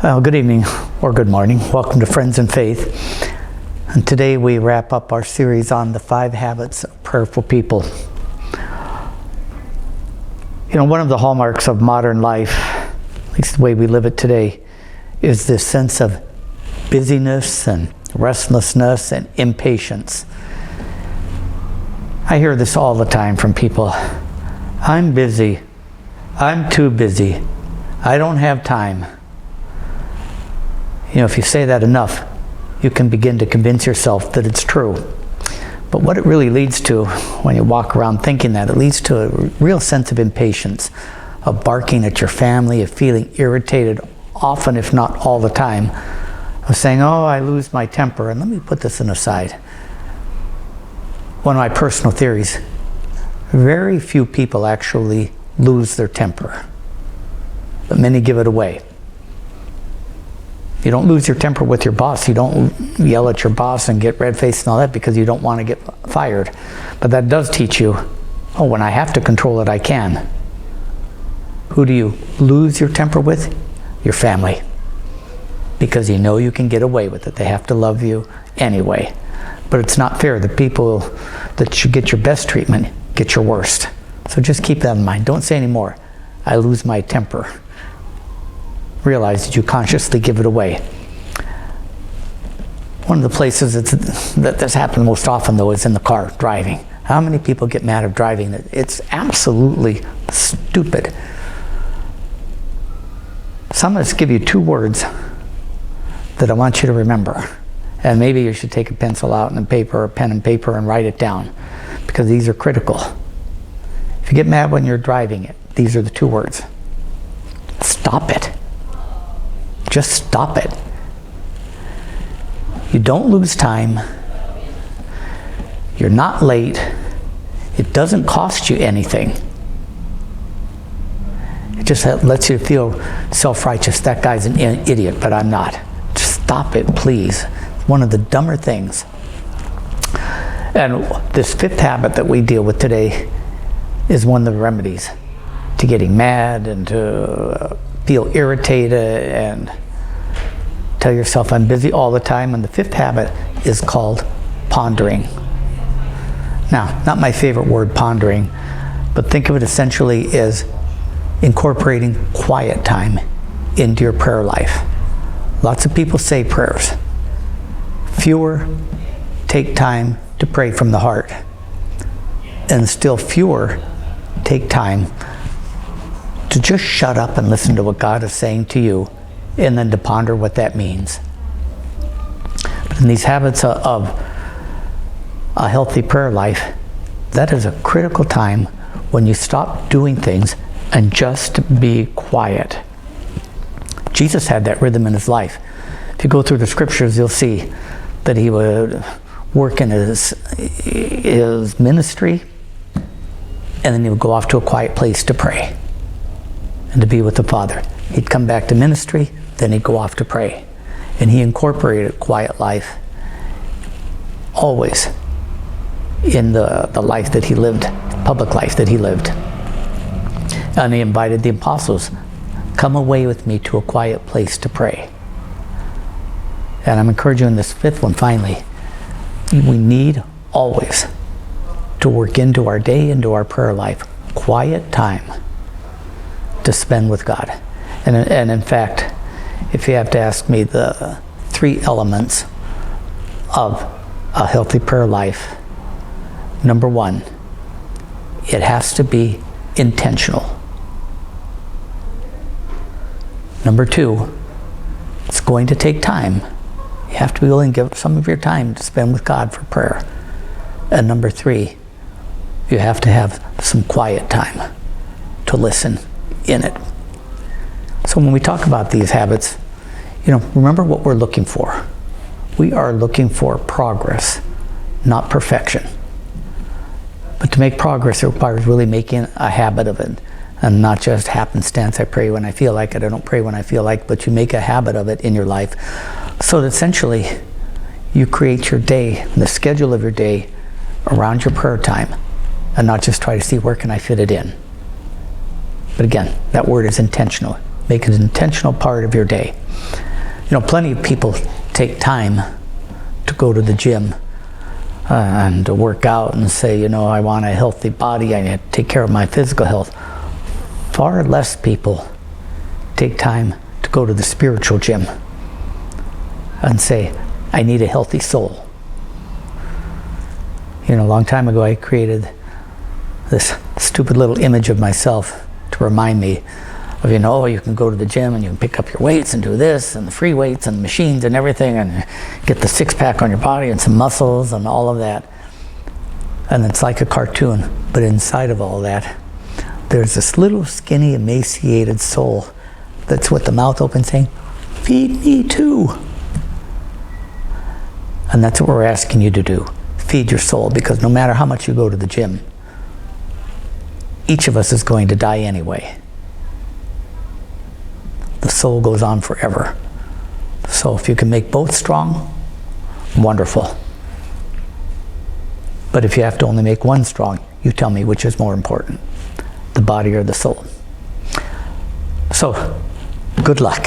Good evening or good morning. Welcome to Friends in Faith. And today we wrap up our series on the 5 habits of prayerful people. You know, one of the hallmarks of modern life, at least the way we live it today, is this sense of busyness and restlessness and impatience. I hear this all the time from people. I'm busy. I'm too busy. I don't have time. You know, if you say that enough, you can begin to convince yourself that it's true. But what it really leads to, when you walk around thinking that, it leads to a real sense of impatience, of barking at your family, of feeling irritated, often if not all the time, of saying, oh, I lose my temper. And let me put this aside. One of my personal theories, very few people actually lose their temper, but many give it away. You don't lose your temper with your boss. You don't yell at your boss and get red-faced and all that because you don't want to get fired. But that does teach you, oh, when I have to control it, I can. Who do you lose your temper with? Your family. Because you know you can get away with it. They have to love you anyway. But it's not fair. The people that should get your best treatment get your worst. So just keep that in mind. Don't say anymore, I lose my temper. Realize that you consciously give it away. One of the places that this happens most often, though, is in the car, driving. How many people get mad at driving? It's absolutely stupid. So I'm going to give you 2 words that I want you to remember. And maybe you should take a pencil out and a paper, or pen and paper, and write it down, because these are critical. If you get mad when you're driving it, these are the 2 words. Stop it. Just stop it. You don't lose time. You're not late. It doesn't cost you anything. It just lets you feel self-righteous. That guy's an idiot, but I'm not. Just stop it, please. One of the dumber things. And this 5th habit that we deal with today is one of the remedies to getting mad and to feel irritated and tell yourself I'm busy all the time. And the 5th habit is called pondering. Now, not my favorite word, pondering, but think of it essentially as incorporating quiet time into your prayer life. Lots of people say prayers. Fewer take time to pray from the heart. And still fewer take time to just shut up and listen to what God is saying to you, and then to ponder what that means. But in these habits of a healthy prayer life, that is a critical time when you stop doing things and just be quiet. Jesus had that rhythm in his life. If you go through the scriptures, you'll see that he would work in his ministry, and then he would go off to a quiet place to pray and to be with the Father. He'd come back to ministry, then he'd go off to pray. And he incorporated quiet life always in the life that he lived, public life that he lived. And he invited the apostles, come away with me to a quiet place to pray. And I'm encouraging you in this 5th one, finally, we need always to work into our day, into our prayer life, quiet time to spend with God. And in fact, if you have to ask me the 3 elements of a healthy prayer life, number 1, it has to be intentional. Number 2, it's going to take time. You have to be willing to give some of your time to spend with God for prayer. And number 3, you have to have some quiet time to listen in it. So when we talk about these habits, you know, remember what we're looking for. We are looking for progress, not perfection. But to make progress, it requires really making a habit of it, and not just happenstance. I pray when I feel like it, I don't pray when I feel like, but you make a habit of it in your life. So that essentially, you create your day, the schedule of your day, around your prayer time, and not just try to see where can I fit it in. But again, that word is intentional. Make it an intentional part of your day. You know, plenty of people take time to go to the gym and to work out and say, you know, I want a healthy body, I need to take care of my physical health. Far less people take time to go to the spiritual gym and say, I need a healthy soul. You know, a long time ago I created this stupid little image of myself to remind me of, you know, you can go to the gym and you can pick up your weights and do this and the free weights and the machines and everything and get the six-pack on your body and some muscles and all of that. And it's like a cartoon, but inside of all that, there's this little skinny, emaciated soul that's with the mouth open saying, feed me too. And that's what we're asking you to do. Feed your soul, because no matter how much you go to the gym, each of us is going to die anyway. The soul goes on forever. So if you can make both strong, wonderful. But if you have to only make one strong, you tell me which is more important, the body or the soul. So, good luck.